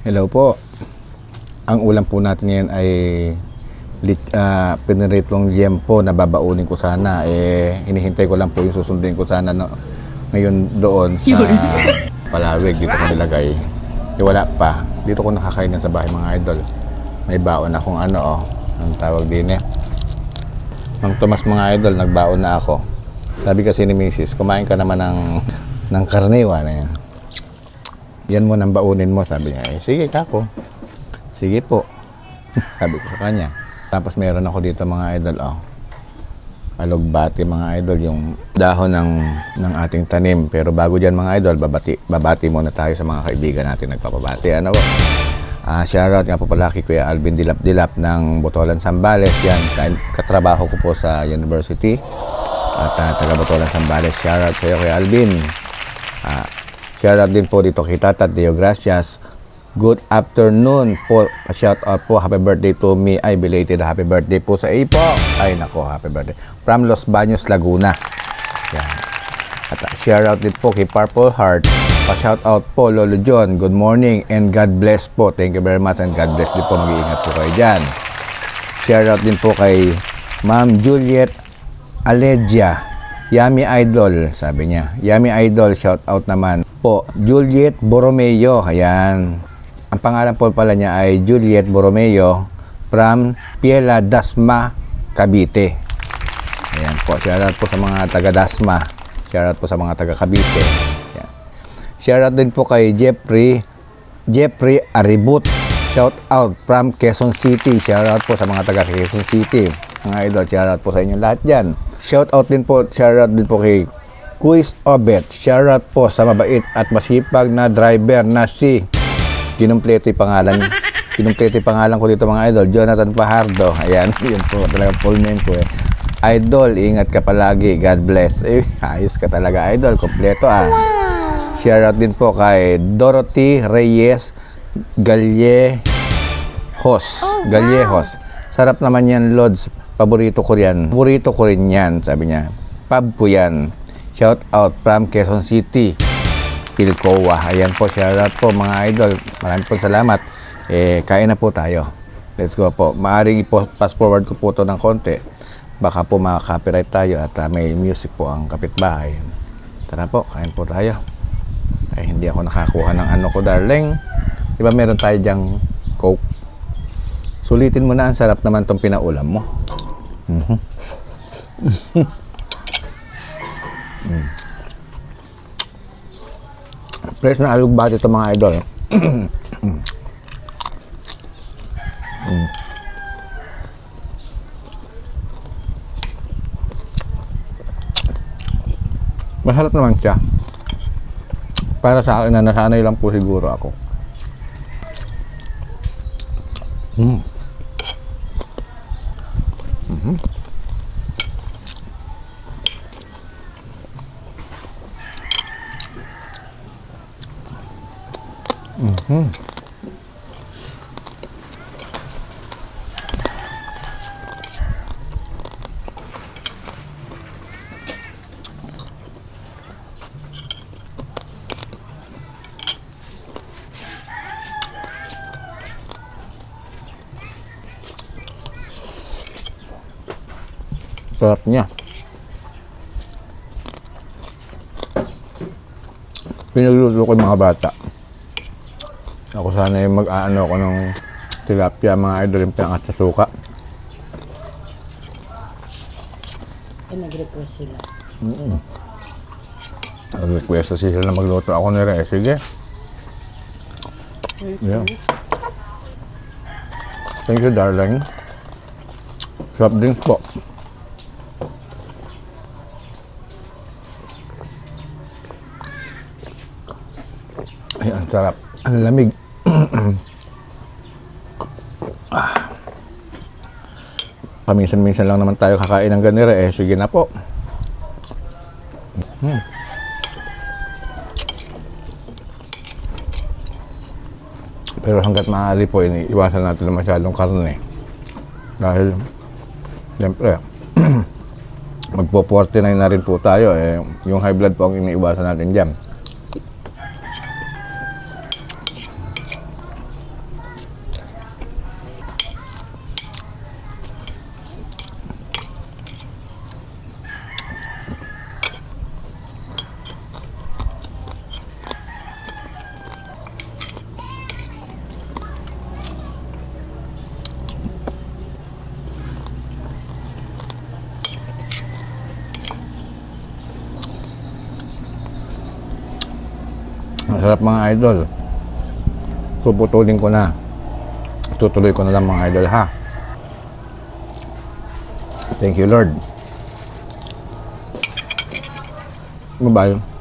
Hello po. Ang ulam po natin ngayon ay piniritong liempo na babaunin ko sana. Hinihintay ko lang po yung susundin ko sana ngayon doon sa Palawig. Dito ko nilagay. Wala pa. Dito ko nakakainin sa bahay mga idol. May baon akong ang tawag din Mang Tomas mga idol, nagbaon na ako. Sabi kasi ni Mrs., kumain ka naman ng karniwa na yan. Yan mo nang baunin mo, sabi niya. Sige kako. Sige po. Sabi ko sa kanya. Tapos meron ako dito mga idol, alugbati mga idol, yung dahon ng ating tanim. Pero bago dyan mga idol, babati muna tayo sa mga kaibigan natin nagpapabati. Ano po? Shoutout nga po pala kay Kuya Alvin Dilap-Dilap ng Botolan, Zambales. Yan, katrabaho ko po sa university. At taga Botolan, Zambales. Shoutout sa iyo Kuya Alvin. Shoutout din po dito kay Tata Deo Gracias. Good afternoon po. Shoutout po. Happy birthday to me. Ay, belated happy birthday po sa Ipo. Ay, nako, happy birthday. From Los Baños, Laguna. Yan. At shoutout din po kay Purple Heart. Pa-shoutout po, Lolo John. Good morning and God bless po. Thank you very much and God bless din po. Mag-iingat po kayo dyan. Shoutout din po kay Ma'am Juliet Alegia. Yummy Idol, sabi niya. Yummy Idol, shoutout naman po. Juliet Borromeo. Ayan. Ang pangalan po pala niya ay Juliet Borromeo from Piela Dasma, Cavite. Ayan po. Shoutout po sa mga taga Dasma. Shoutout po sa mga taga Cavite. Ayan. Shoutout din po kay Jeffrey Aribut. Shoutout from Quezon City. Shoutout po sa mga taga Quezon City. Mga idol, shoutout po sa inyo lahat dyan. Shoutout din po kay Quiz Obet. Shoutout po sa mabait at masipag na driver na si kinumpleto yung pangalan ko dito mga idol, Jonathan Pajardo. Ayan, yun po talaga full name ko Idol, ingat ka palagi. God bless. Ayos ka talaga idol, kompleto Shoutout din po kay Dorothy Reyes Gallejos. Sarap naman yan, Lods. Paborito ko rin yan, sabi niya. Pub ko yan. Shout out from Quezon City, Pilcoa. Ayan po, shout out po mga idol. Maraming po salamat. Kain na po tayo. Let's go po. Maaring i-pass forward ko po ito ng konti. Baka po maka-copyright tayo at may music po ang kapitbahay. Tara po, kain po tayo. Ay, hindi ako nakakuha ng ko, darling. Diba meron tayo dyang Coke? Sulitin mo na, ang sarap naman tong pinaulam mo. Fresh na alugbati ito mga idol. Masarap naman siya. Para sa akin na nasanay lang po siguro ako. Sarap niya. Pinagluto ko yung mga bata. Ako sana yung mag-aano ko ng tilapia, mga idol, yung pinangat sa suka. Nag-request sila. Nag-request sila na magluto. Ako na rin. Sige. Yeah. Thank you, darling. Soft drinks po. Ay, ang sarap. Ang lamig. Paminsan-minsan lang naman tayo kakain ng ganire. Sige na po. Pero hanggat maaari po, iwasan natin na masyadong karne. Dahil, siyempre, magpo-49 na rin po tayo. Yung high blood po ang iniiwasan natin dyan. Masarap mga idol. Puputulin ko na. Tutuloy ko na lang mga idol ha. Thank you Lord. Bye-bye.